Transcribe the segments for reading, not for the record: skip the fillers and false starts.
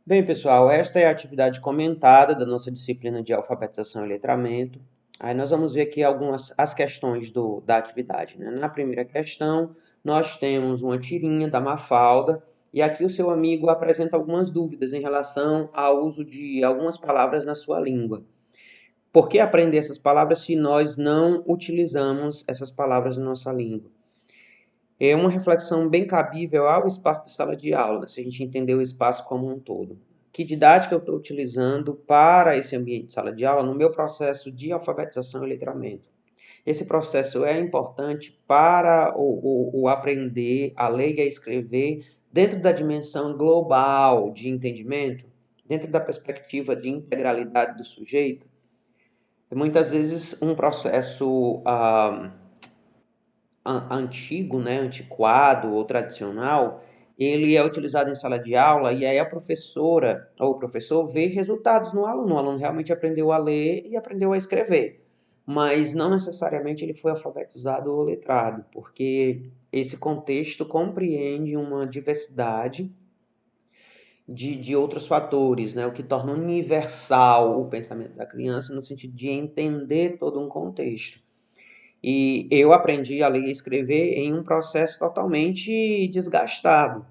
Bem, pessoal, esta é a atividade comentada da nossa disciplina de alfabetização e letramento. Aí nós vamos ver aqui algumas as questões da atividade, né? Na primeira questão, nós temos uma tirinha da Mafalda e aqui o seu amigo apresenta algumas dúvidas em relação ao uso de algumas palavras na sua língua. Por que aprender essas palavras se nós não utilizamos essas palavras na nossa língua? É uma reflexão bem cabível ao espaço de sala de aula, né? Se a gente entender o espaço como um todo. Que didática eu estou utilizando para esse ambiente de sala de aula no meu processo de alfabetização e letramento? Esse processo é importante para o aprender a ler e a escrever dentro da dimensão global de entendimento, dentro da perspectiva de integralidade do sujeito. Muitas vezes um processo antigo, né, antiquado ou tradicional, ele é utilizado em sala de aula e aí a professora ou o professor vê resultados no aluno. O aluno realmente aprendeu a ler e aprendeu a escrever, mas não necessariamente ele foi alfabetizado ou letrado, porque esse contexto compreende uma diversidade de outros fatores, né, o que torna universal o pensamento da criança no sentido de entender todo um contexto. E eu aprendi a ler e escrever em um processo totalmente desgastado.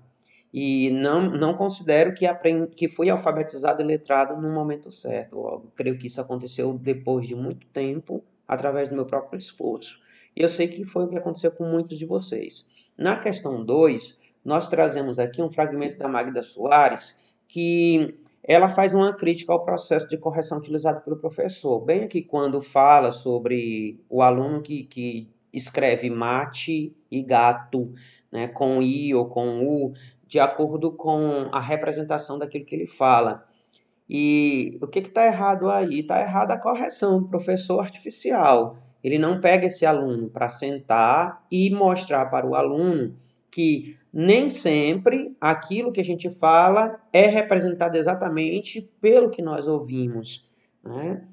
E não considero que fui alfabetizado e letrado no momento certo. Eu creio que isso aconteceu depois de muito tempo, através do meu próprio esforço. E eu sei que foi o que aconteceu com muitos de vocês. Na questão 2, nós trazemos aqui um fragmento da Magda Soares, que ela faz uma crítica ao processo de correção utilizado pelo professor. Bem aqui quando fala sobre o aluno que escreve mate e gato, né, com i ou com u, de acordo com a representação daquilo que ele fala. E o que está errado aí? Está errado a correção do professor artificial. Ele não pega esse aluno para sentar e mostrar para o aluno que nem sempre aquilo que a gente fala é representado exatamente pelo que nós ouvimos, né?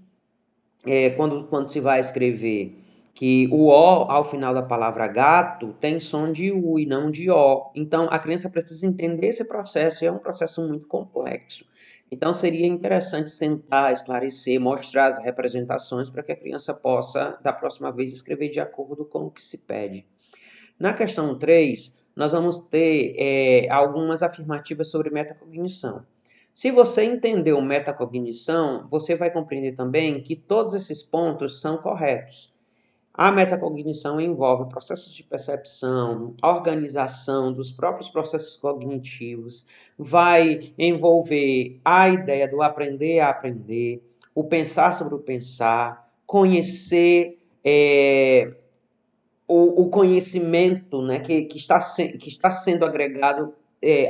Quando se vai escrever que o O ao final da palavra gato tem som de U e não de O. Então, a criança precisa entender esse processo, e é um processo muito complexo. Então, seria interessante sentar, esclarecer, mostrar as representações para que a criança possa, da próxima vez, escrever de acordo com o que se pede. Na questão 3, nós vamos ter algumas afirmativas sobre metacognição. Se você entendeu metacognição, você vai compreender também que todos esses pontos são corretos. A metacognição envolve processos de percepção, organização dos próprios processos cognitivos, vai envolver a ideia do aprender a aprender, o pensar sobre o pensar, conhecer o conhecimento, né, que está sendo agregado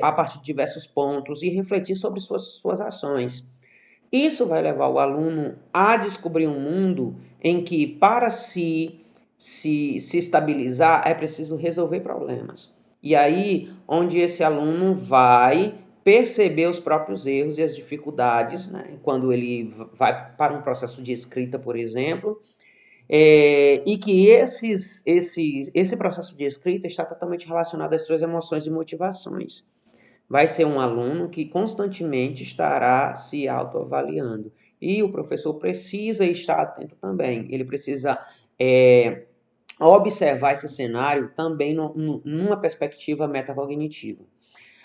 a partir de diversos pontos e refletir sobre suas ações. Isso vai levar o aluno a descobrir um mundo em que, para se estabilizar, é preciso resolver problemas. E aí, onde esse aluno vai perceber os próprios erros e as dificuldades, né? Quando ele vai para um processo de escrita, por exemplo, e que esse processo de escrita está totalmente relacionado às suas emoções e motivações. Vai ser um aluno que constantemente estará se autoavaliando. E o professor precisa estar atento também. Ele precisa observar esse cenário também numa perspectiva metacognitiva.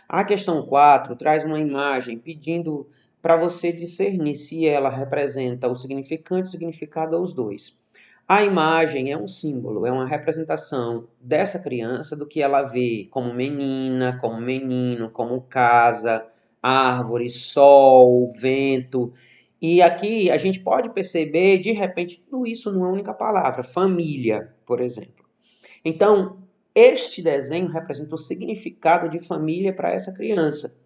A questão 4 traz uma imagem pedindo para você discernir se ela representa o significante e o significado ou os dois. A imagem é um símbolo, é uma representação dessa criança do que ela vê como menina, como menino, como casa, árvore, sol, vento. E aqui a gente pode perceber, de repente, tudo isso numa única palavra, família, por exemplo. Então, este desenho representa o significado de família para essa criança.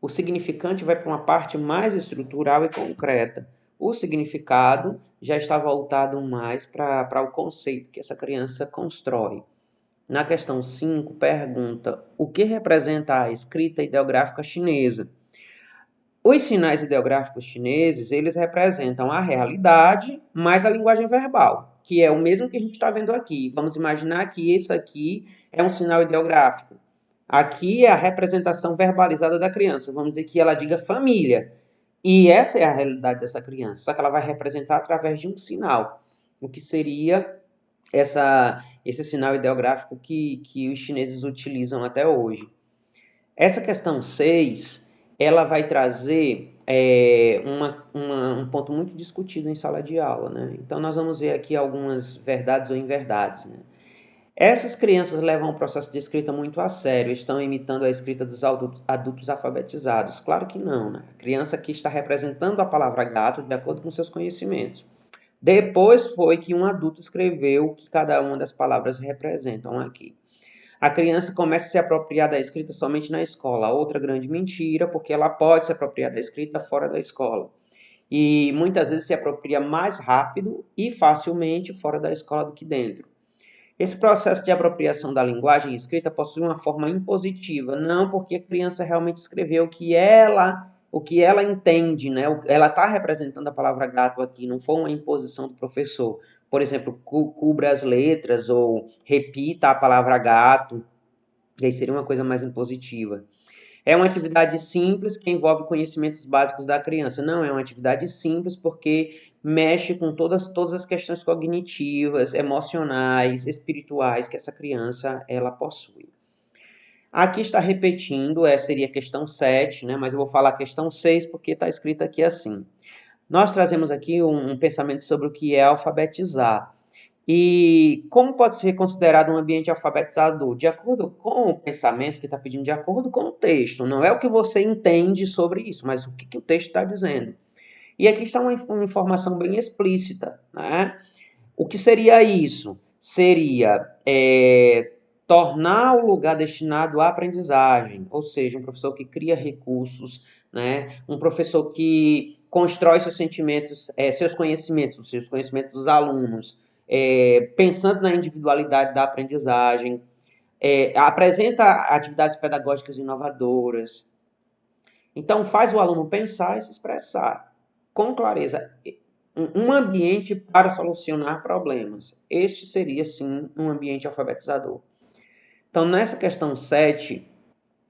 O significante vai para uma parte mais estrutural e concreta. O significado já está voltado mais para o conceito que essa criança constrói. Na questão 5, pergunta: o que representa a escrita ideográfica chinesa? Os sinais ideográficos chineses, eles representam a realidade mais a linguagem verbal, que é o mesmo que a gente está vendo aqui. Vamos imaginar que esse aqui é um sinal ideográfico. Aqui é a representação verbalizada da criança. Vamos dizer que ela diga família. E essa é a realidade dessa criança. Só que ela vai representar através de um sinal. O que seria esse sinal ideográfico que os chineses utilizam até hoje. Essa questão 6, ela vai trazer um ponto muito discutido em sala de aula, né? Então, nós vamos ver aqui algumas verdades ou inverdades, né? Essas crianças levam o processo de escrita muito a sério, estão imitando a escrita dos adultos alfabetizados. Claro que não, né? A criança aqui está representando a palavra gato de acordo com seus conhecimentos. Depois foi que um adulto escreveu o que cada uma das palavras representam aqui. A criança começa a se apropriar da escrita somente na escola. Outra grande mentira, porque ela pode se apropriar da escrita fora da escola. E muitas vezes se apropria mais rápido e facilmente fora da escola do que dentro. Esse processo de apropriação da linguagem escrita possui uma forma impositiva, não porque a criança realmente escreveu o que ela entende, né? Ela está representando a palavra gato aqui, não foi uma imposição do professor. Por exemplo, cubra as letras ou repita a palavra gato, que aí seria uma coisa mais impositiva. É uma atividade simples que envolve conhecimentos básicos da criança. Não, é uma atividade simples porque mexe com todas as questões cognitivas, emocionais, espirituais que essa criança ela possui. Aqui está repetindo, seria a questão 7, né? Mas eu vou falar a questão 6 porque está escrito aqui assim. Nós trazemos aqui um pensamento sobre o que é alfabetizar. E como pode ser considerado um ambiente alfabetizador? De acordo com o pensamento que está pedindo, de acordo com o texto. Não é o que você entende sobre isso, mas o que o texto está dizendo. E aqui está uma informação bem explícita, né? O que seria isso? Seria tornar o lugar destinado à aprendizagem, ou seja, um professor que cria recursos, né? Um professor que constrói seus sentimentos, seus conhecimentos dos alunos, pensando na individualidade da aprendizagem, apresenta atividades pedagógicas inovadoras. Então, faz o aluno pensar e se expressar com clareza. Um ambiente para solucionar problemas. Este seria, sim, um ambiente alfabetizador. Então, nessa questão 7,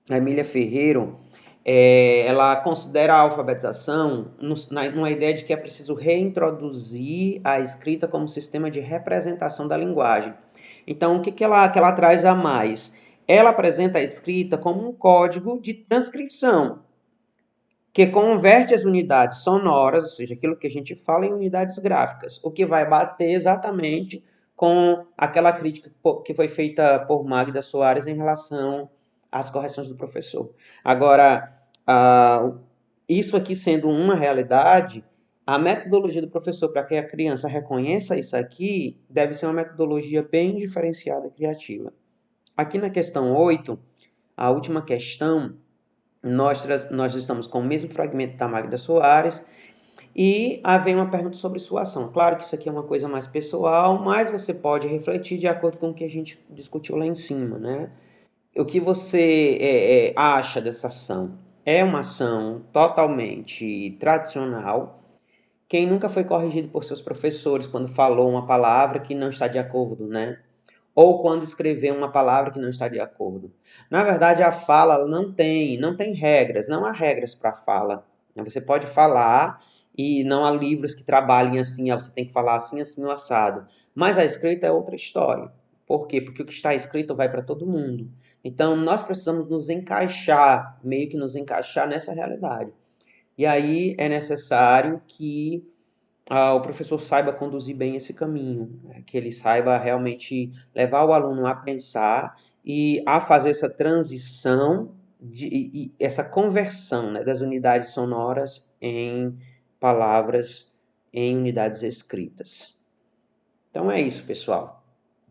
a Emília Ferreiro, ela considera a alfabetização numa ideia de que é preciso reintroduzir a escrita como sistema de representação da linguagem. Então, o que ela traz a mais? Ela apresenta a escrita como um código de transcrição, que converte as unidades sonoras, ou seja, aquilo que a gente fala, em unidades gráficas, o que vai bater exatamente com aquela crítica que foi feita por Magda Soares em relação às correções do professor. Agora, isso aqui sendo uma realidade, a metodologia do professor para que a criança reconheça isso aqui deve ser uma metodologia bem diferenciada e criativa. Aqui na questão 8, a última questão, nós estamos com o mesmo fragmento da Magda Soares e vem uma pergunta sobre suação. Claro que isso aqui é uma coisa mais pessoal, mas você pode refletir de acordo com o que a gente discutiu lá em cima, né? O que você acha dessa ação? É uma ação totalmente tradicional. Quem nunca foi corrigido por seus professores quando falou uma palavra que não está de acordo, né? Ou quando escreveu uma palavra que não está de acordo. Na verdade, a fala não tem regras, não há regras para a fala. Você pode falar e não há livros que trabalhem assim, você tem que falar assim, assim, no assado. Mas a escrita é outra história. Por quê? Porque o que está escrito vai para todo mundo. Então, nós precisamos nos encaixar, meio que nos encaixar nessa realidade. E aí é necessário que o professor saiba conduzir bem esse caminho, né? Que ele saiba realmente levar o aluno a pensar e a fazer essa transição, essa conversão, né, das unidades sonoras em palavras, em unidades escritas. Então é isso, pessoal.